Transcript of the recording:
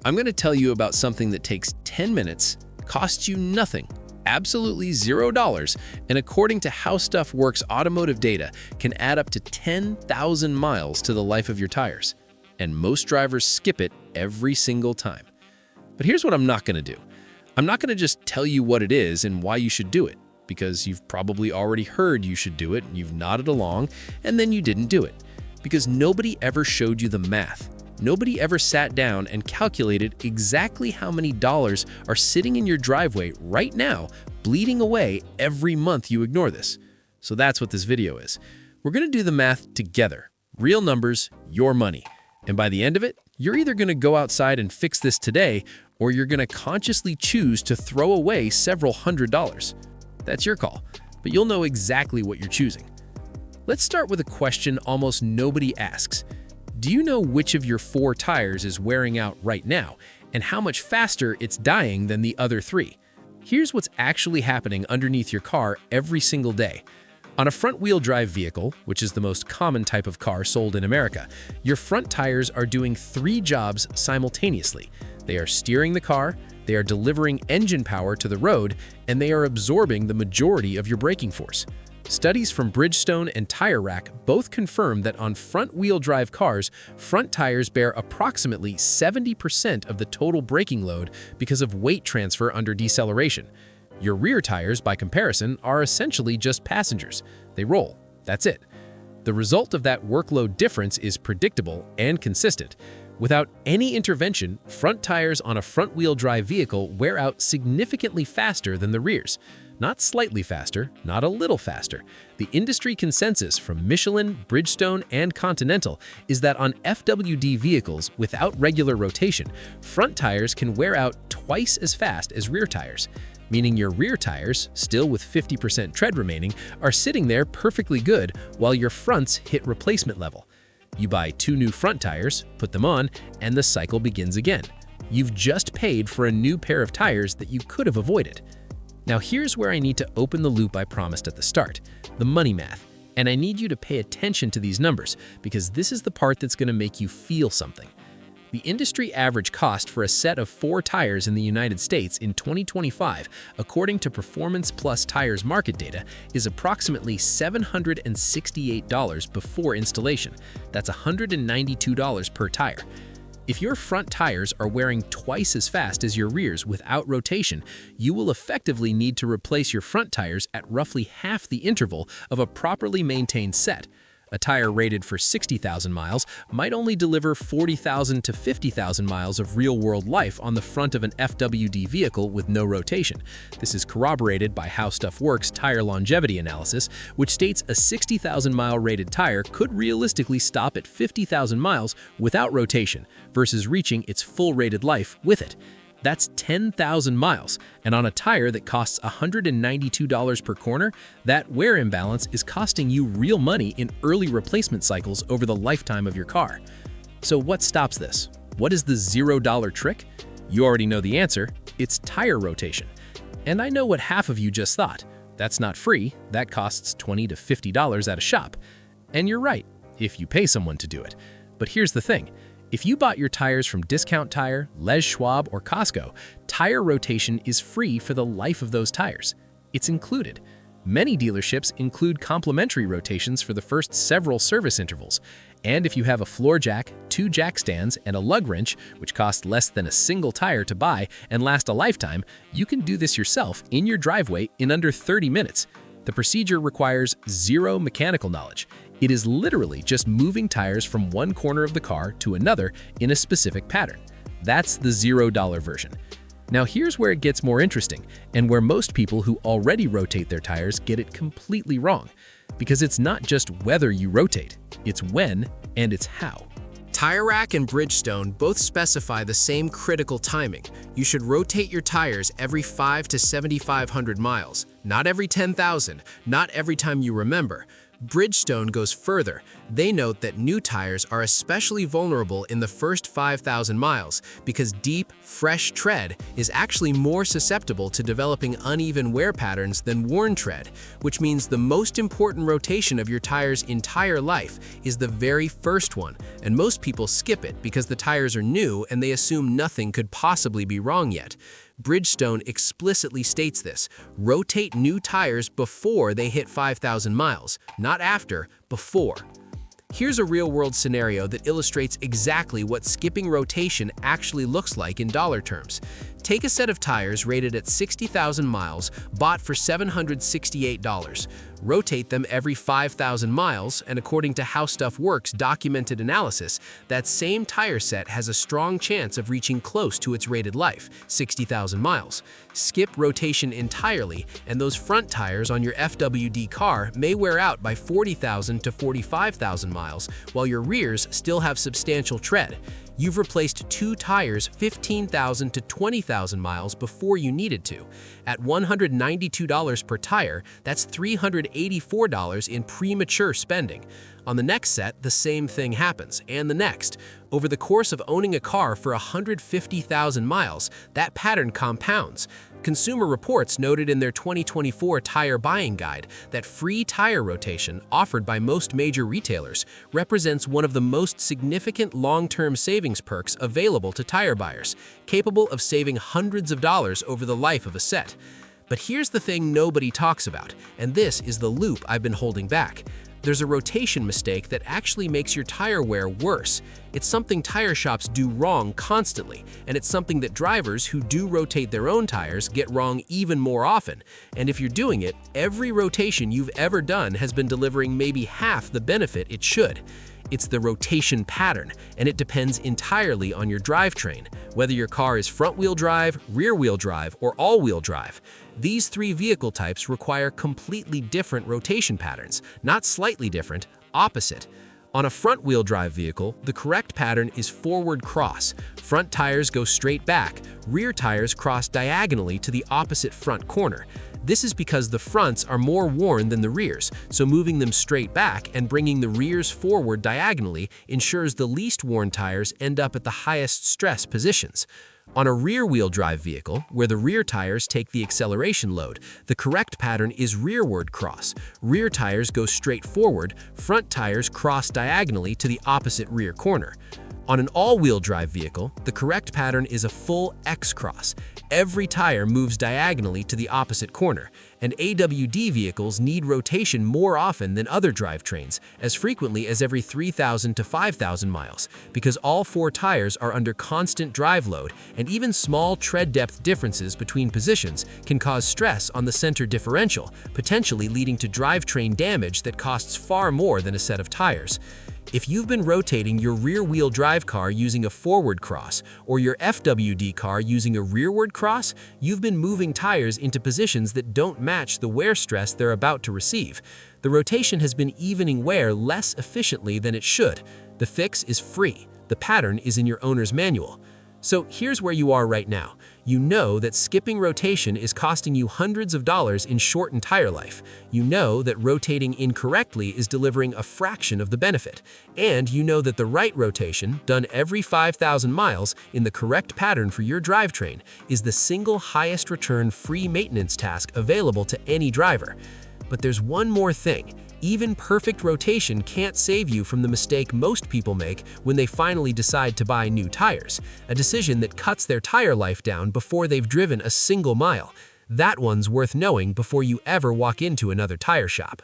I'm going to tell you about something that takes 10 minutes, costs you nothing, absolutely $0, and according to How Stuff Works automotive data, can add up to 10,000 miles to the life of your tires. And most drivers skip it every single time. But here's what I'm not going to do. I'm not going to just tell you what it is and why you should do it, because you've probably already heard you should do it, you've nodded along, and then you didn't do it. Because nobody ever showed you the math. Nobody ever sat down and calculated exactly how many dollars are sitting in your driveway right now, bleeding away every month you ignore this. So that's what this video is. We're going to do the math together. Real numbers, your money. And by the end of it, you're either going to go outside and fix this today, or you're going to consciously choose to throw away several $100s. That's your call, but you'll know exactly what you're choosing. Let's start with a question almost nobody asks. Do you know which of your 4 tires is wearing out right now, and how much faster it's dying than the other 3? Here's what's actually happening underneath your car every single day. On a front-wheel drive vehicle, which is the most common type of car sold in America, your front tires are doing 3 jobs simultaneously. They are steering the car, they are delivering engine power to the road, and they are absorbing the majority of your braking force. Studies from Bridgestone and Tire Rack both confirm that on front-wheel drive cars, front tires bear approximately 70% of the total braking load because of weight transfer under deceleration. Your rear tires, by comparison, are essentially just passengers. They roll. That's it. The result of that workload difference is predictable and consistent. Without any intervention, front tires on a front-wheel drive vehicle wear out significantly faster than the rears. Not slightly faster, not a little faster. The industry consensus from Michelin, Bridgestone, and Continental is that on FWD vehicles without regular rotation, front tires can wear out twice as fast as rear tires, meaning your rear tires, still with 50% tread remaining, are sitting there perfectly good while your fronts hit replacement level. You buy 2 new front tires, put them on, and the cycle begins again. You've just paid for a new pair of tires that you could have avoided. Now here's where I need to open the loop I promised at the start, the money math. And I need you to pay attention to these numbers because this is the part that's going to make you feel something. The industry average cost for a set of 4 tires in the United States in 2025, according to Performance Plus Tires market data, is approximately $768 before installation. That's $192 per tire. If your front tires are wearing twice as fast as your rears without rotation, you will effectively need to replace your front tires at roughly half the interval of a properly maintained set. A tire rated for 60,000 miles might only deliver 40,000 to 50,000 miles of real-world life on the front of an FWD vehicle with no rotation. This is corroborated by How Stuff Works' tire longevity analysis, which states a 60,000-mile rated tire could realistically stop at 50,000 miles without rotation versus reaching its full rated life with it. That's 10,000 miles, and on a tire that costs $192 per corner, that wear imbalance is costing you real money in early replacement cycles over the lifetime of your car. So what stops this? What is the $0 trick? You already know the answer. It's tire rotation. And I know what half of you just thought. That's not free. That costs $20 to $50 at a shop. And you're right, if you pay someone to do it. But here's the thing. If you bought your tires from Discount Tire, Les Schwab, or Costco, tire rotation is free for the life of those tires. It's included. Many dealerships include complimentary rotations for the first several service intervals. And if you have a floor jack, 2 jack stands, and a lug wrench, which cost less than a single tire to buy and last a lifetime, you can do this yourself in your driveway in under 30 minutes. The procedure requires 0 mechanical knowledge. It is literally just moving tires from one corner of the car to another in a specific pattern. That's the $0 version. Now here's where it gets more interesting, and where most people who already rotate their tires get it completely wrong. Because it's not just whether you rotate, it's when and it's how. Tire Rack and Bridgestone both specify the same critical timing. You should rotate your tires every 5 to 7,500 miles, not every 10,000, not every time you remember, Bridgestone goes further. They note that new tires are especially vulnerable in the first 5,000 miles because deep, fresh tread is actually more susceptible to developing uneven wear patterns than worn tread, which means the most important rotation of your tire's entire life is the very first one, and most people skip it because the tires are new and they assume nothing could possibly be wrong yet. Bridgestone explicitly states this: rotate new tires before they hit 5,000 miles, not after, before. Here's a real-world scenario that illustrates exactly what skipping rotation actually looks like in dollar terms. Take a set of tires rated at 60,000 miles, bought for $768. Rotate them every 5,000 miles, and according to How Stuff Works documented analysis, that same tire set has a strong chance of reaching close to its rated life, 60,000 miles. Skip rotation entirely, and those front tires on your FWD car may wear out by 40,000 to 45,000 miles, while your rears still have substantial tread. You've replaced two tires 15,000 to 20,000 miles before you needed to. At $192 per tire, that's $384 in premature spending. On the next set, the same thing happens, and the next. Over the course of owning a car for 150,000 miles, that pattern compounds. Consumer Reports noted in their 2024 tire buying guide that free tire rotation offered by most major retailers represents one of the most significant long-term savings perks available to tire buyers, capable of saving hundreds of dollars over the life of a set. But here's the thing nobody talks about, and this is the loop I've been holding back. There's a rotation mistake that actually makes your tire wear worse. It's something tire shops do wrong constantly, and it's something that drivers who do rotate their own tires get wrong even more often. And if you're doing it, every rotation you've ever done has been delivering maybe half the benefit it should. It's the rotation pattern, and it depends entirely on your drivetrain, whether your car is front-wheel drive, rear-wheel drive, or all-wheel drive. These three vehicle types require completely different rotation patterns, not slightly different, opposite. On a front-wheel drive vehicle, the correct pattern is forward cross. Front tires go straight back, rear tires cross diagonally to the opposite front corner. This is because the fronts are more worn than the rears, so moving them straight back and bringing the rears forward diagonally ensures the least worn tires end up at the highest stress positions. On a rear-wheel drive vehicle, where the rear tires take the acceleration load, the correct pattern is rearward cross. Rear tires go straight forward, front tires cross diagonally to the opposite rear corner. On an all-wheel drive vehicle, the correct pattern is a full X-cross. Every tire moves diagonally to the opposite corner, and AWD vehicles need rotation more often than other drivetrains, as frequently as every 3,000 to 5,000 miles, because all four tires are under constant drive load, and even small tread depth differences between positions can cause stress on the center differential, potentially leading to drivetrain damage that costs far more than a set of tires. If you've been rotating your rear-wheel drive car using a forward cross or your FWD car using a rearward cross, you've been moving tires into positions that don't match the wear stress they're about to receive. The rotation has been evening wear less efficiently than it should. The fix is free. The pattern is in your owner's manual. So here's where you are right now. You know that skipping rotation is costing you hundreds of dollars in shortened tire life. You know that rotating incorrectly is delivering a fraction of the benefit. And you know that the right rotation, done every 5,000 miles in the correct pattern for your drivetrain, is the single highest return free maintenance task available to any driver. But there's one more thing. Even perfect rotation can't save you from the mistake most people make when they finally decide to buy new tires, a decision that cuts their tire life down before they've driven a single mile. That one's worth knowing before you ever walk into another tire shop.